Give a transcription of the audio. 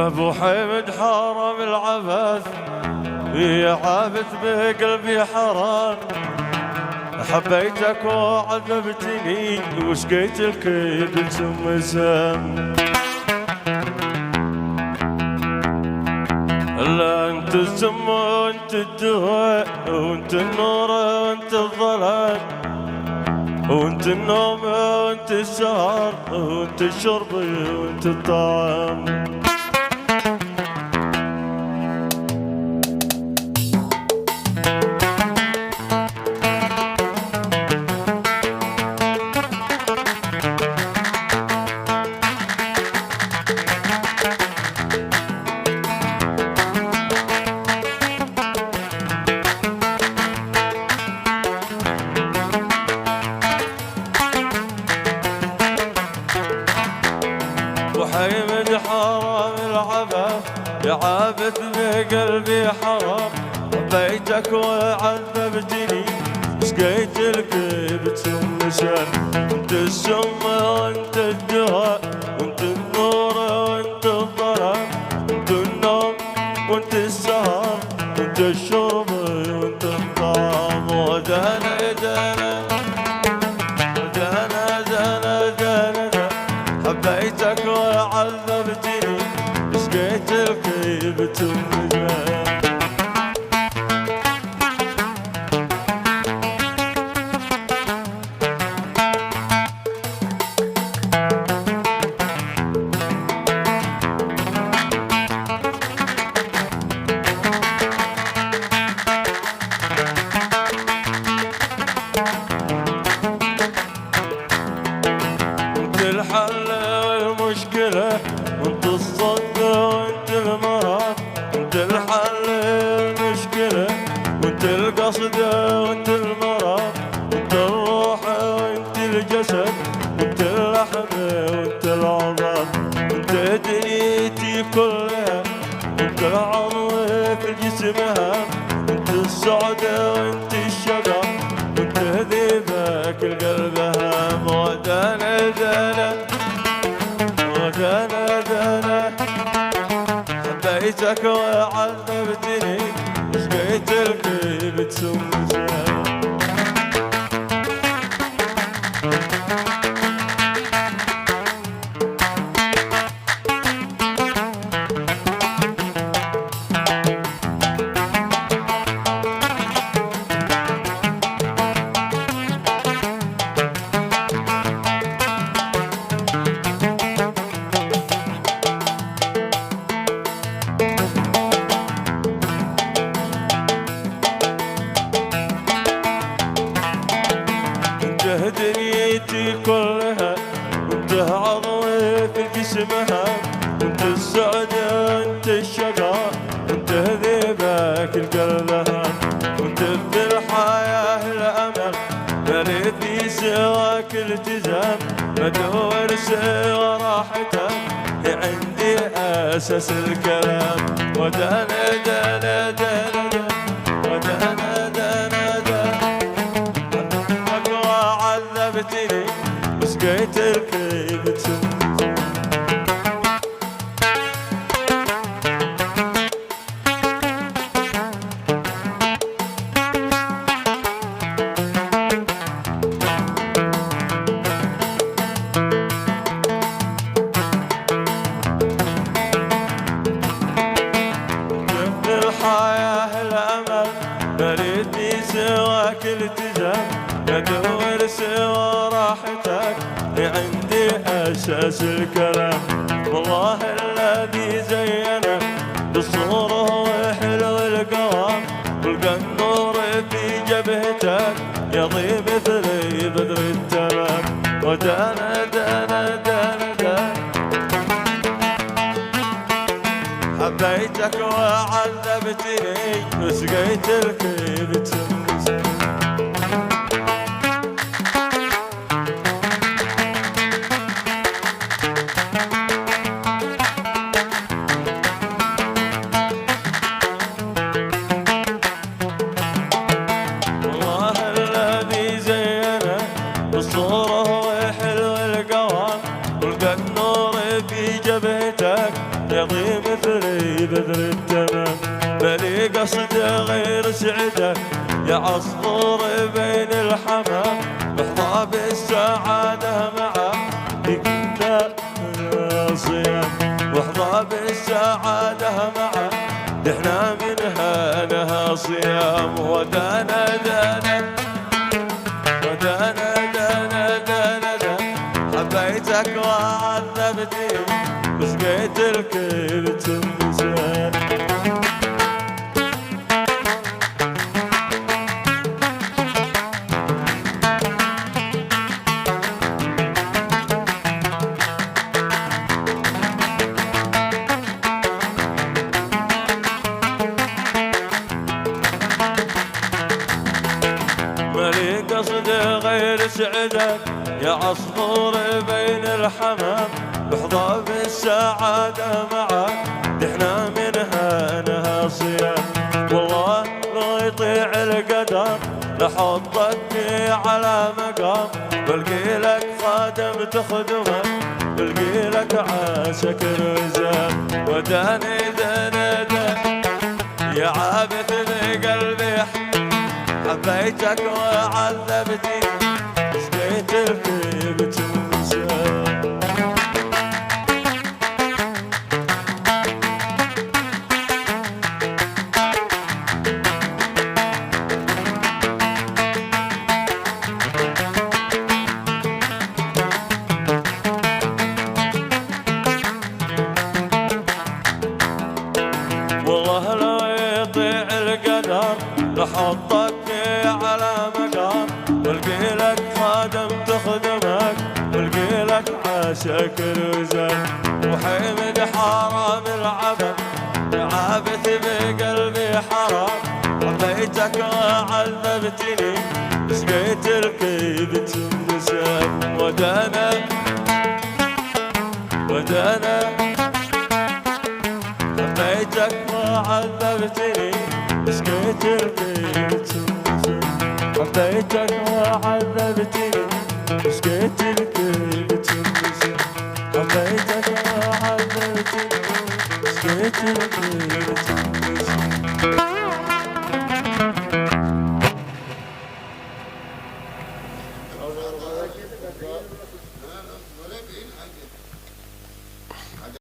ابو حمد حرم العبث يا عابث بقلبي حرام، حبيتك وعذبتني وسقيت الكيد ثم سام. لا انت السم وانت الدواء وانت النور وانت الظلام، وانت النوم وانت السهر وانت الشرب وانت الطعام. وحيمد حرام العبث يا عابث بقلبي حرام، حبيتك وعذبتني سقيت الكيب ثم سام. انت السم وانت الدواء وانت النور وانت الظلام، انت النوم وانت السهر وانت الشرب وانت الطعام. ودانا دانا ودانا دانا دانا حبيتك وعذبتني سقيت الكيب ثم سام. الحل والمشكلة وانت الصد وانت المرض، انت الحل المشكلة وانت القصد وانت المرض، انت الروح وانت الجسد وانت اللحم وانت العظام. انت دنيتي كلها وانت العظم في جسمها، انت السعادة وانت الشقا وانت ذيبك القلب هام. ودانا دانا ودانا دانا حبيتك وعذبتني سقيت الكيب ثم سام. دنيتي كلها وانت عظمي في جسمها، وانت السعادة وانت الشقاء وانت ذيبك القلبها، وانت في الحياة الأمل مريتي سواك التزام، بدور سوى راحتك عندي أساس الكلام. ودانا دانا دانا ودانا دانا دانا عذبتني وسقيت الكيب ثم الحياة الأمل بريتني سواك التزام، بدور سوى راحتك عندي أساس الكلام. والله الذي زينك بالصورة وحلو القوام، والقى النور في جبهتك يضيء مثلي بدر التمام. ودانا دانا دانا دانا حبيتك وعذبتني وسقيت الكيب ثم سام. الصورة وحلو القوام، والقى النور في جبهتك يضيء مثل بذر التمام. مالي قصد غير سعدك يا عصفور بين الحمام، احظى بالسعادة معك كنا صيام، واحظى بالسعادة معك احنا منها نها صيام. ودانا دانا ودانا دانا دانا دانا حبيتك وعذبتني وسقيت الكيل تمثال. مالي قصد غير سعدك يا عصفور بين الحمام، احظى بالسعادة معك احنا منها نها صيام. والله لو يطيع القدر لحطك على مقام، بلقي لك خادم تخدمك بلقي لك عاشق رزام. وداني دنا دنا يا عابث بقلبي حبيتك وعذبتني سقيت الكيب تنسى. والله لو يطيع القدر لحطك على مقام، والقي لك خادم تخدمك والقي لك عاشق رزق. وحمد حرام العبد عابث بقلبي حرام، حبيتك وعذبتني سقيت الكيب تنسى. ودانا ودانا حبيتك وعذبتني سقيت الكيب تنسى. حبيتك وعذبتني سقيت الكيب تنسى. حبيتك وعذبتني سقيت الكيب تنسى.